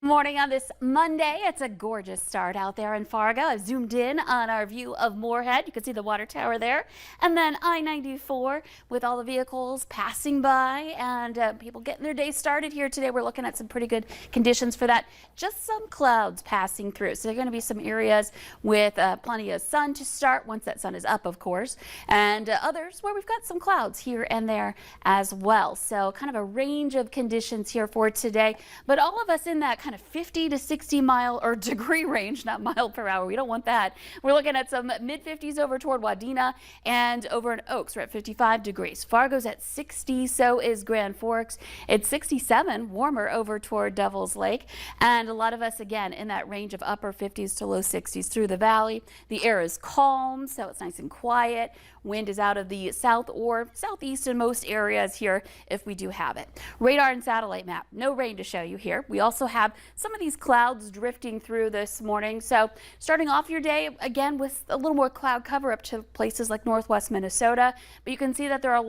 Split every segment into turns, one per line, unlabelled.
Morning on this Monday. It's a gorgeous start out there in Fargo. I've zoomed in on our view of Moorhead. You can see the water tower there. And then I-94 with all the vehicles passing by and people getting their day started here today. We're looking at some pretty good conditions for that. Just some clouds passing through. So there are going to be some areas with plenty of sun to start once that sun is up, of course. And others where we've got some clouds here and there as well. So kind of a range of conditions here for today. But all of us in that kind of 50 to 60 mile or degree range, not mile per hour. We don't want that. We're looking at some mid 50s over toward Wadena and over in Oaks. We're at 55 degrees. Fargo's at 60. So is Grand Forks. It's 67, warmer over toward Devil's Lake. And a lot of us, again, in that range of upper 50s to low 60s through the valley. The air is calm, so it's nice and quiet. Wind is out of the south or southeast in most areas here if we do have it. Radar and satellite map. No rain to show you here. We also have some of these clouds drifting through this morning. So starting off your day again with a little more cloud cover up to places like northwest Minnesota. But you can see that there is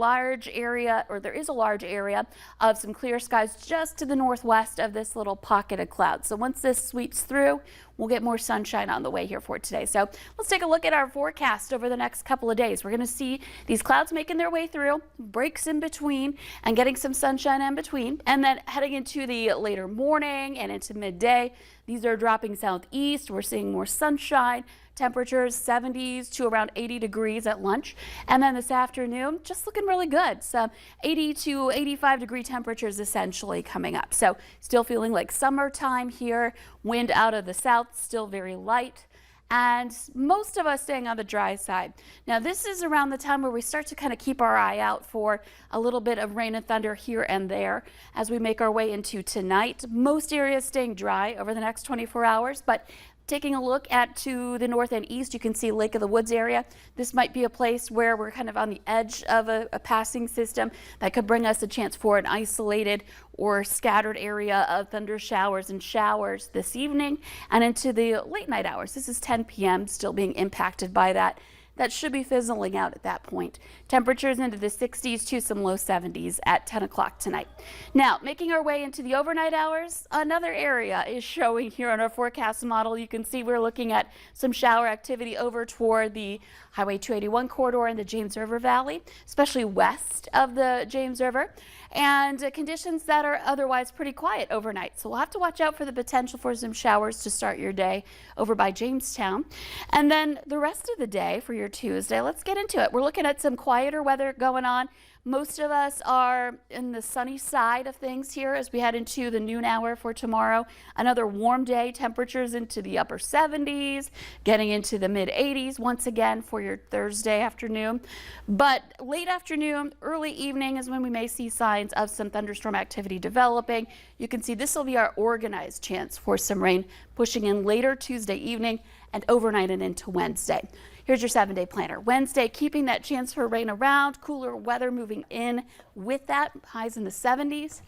a large area of some clear skies just to the northwest of this little pocket of clouds. So once this sweeps through, we'll get more sunshine on the way here for today. So let's take a look at our forecast over the next couple of days. We're going to see these clouds making their way through, breaks in between, and getting some sunshine in between. And then heading into the later morning and into midday, these are dropping southeast. We're seeing more sunshine. Temperatures 70s to around 80 degrees at lunch. And then this afternoon, just looking really good. Some 80 to 85 degree temperatures essentially coming up. So still feeling like summertime here. Wind out of the south, still very light. And most of us staying on the dry side. Now this is around the time where we start to kind of keep our eye out for a little bit of rain and thunder here and there as we make our way into tonight. Most areas staying dry over the next 24 hours, but taking a look to the north and east, you can see Lake of the Woods area. This might be a place where we're kind of on the edge of a passing system that could bring us a chance for an isolated or scattered area of thunder showers and showers this evening and into the late night hours. This is 10 p.m. still being impacted by that. That should be fizzling out at that point. Temperatures into the 60s to some low 70s at 10 o'clock tonight. Now, making our way into the overnight hours, another area is showing here on our forecast model. You can see we're looking at some shower activity over toward the Highway 281 corridor in the James River Valley, especially west of the James River, and conditions that are otherwise pretty quiet overnight. So we'll have to watch out for the potential for some showers to start your day over by Jamestown. And then the rest of the day for your Tuesday, let's get into it. We're looking at some quieter weather going on. Most of us are in the sunny side of things here as we head into the noon hour for tomorrow. Another warm day, temperatures into the upper 70s, getting into the mid 80s once again for your Thursday afternoon. But late afternoon, early evening is when we may see signs of some thunderstorm activity developing. You can see this will be our organized chance for some rain pushing in later Tuesday evening and overnight and into Wednesday. Here's your 7-day planner. Wednesday, keeping that chance for rain around, cooler weather moving in with that, highs in the 70s.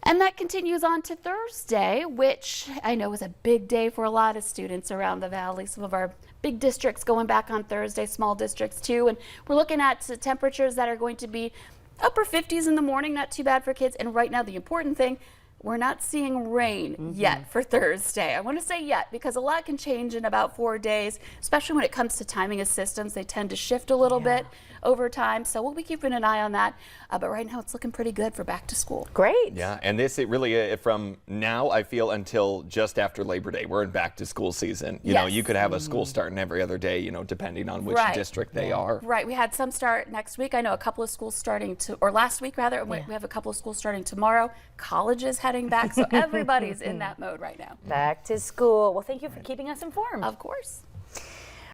And that continues on to Thursday, which I know is a big day for a lot of students around the valley. Some of our big districts going back on Thursday, small districts too. And we're looking at temperatures that are going to be upper 50s in the morning, not too bad for kids. And right now, the important thing, we're not seeing rain yet for Thursday. I want to say yet because a lot can change in about 4 days, especially when it comes to timing of systems. They tend to shift a little bit over time. So we'll be keeping an eye on that. But right now it's looking pretty good for back to school.
Great.
Yeah, and it really, from now, I feel, until just after Labor Day, we're in back to school season. You know, you could have a school starting every other day, you know, depending on which district they are.
Right. We had some start next week. I know a couple of schools starting or last week rather. We have a couple of schools starting tomorrow. Colleges heading back. So everybody's in that mode right now.
Back to school. Well, thank you for keeping us informed.
Of course.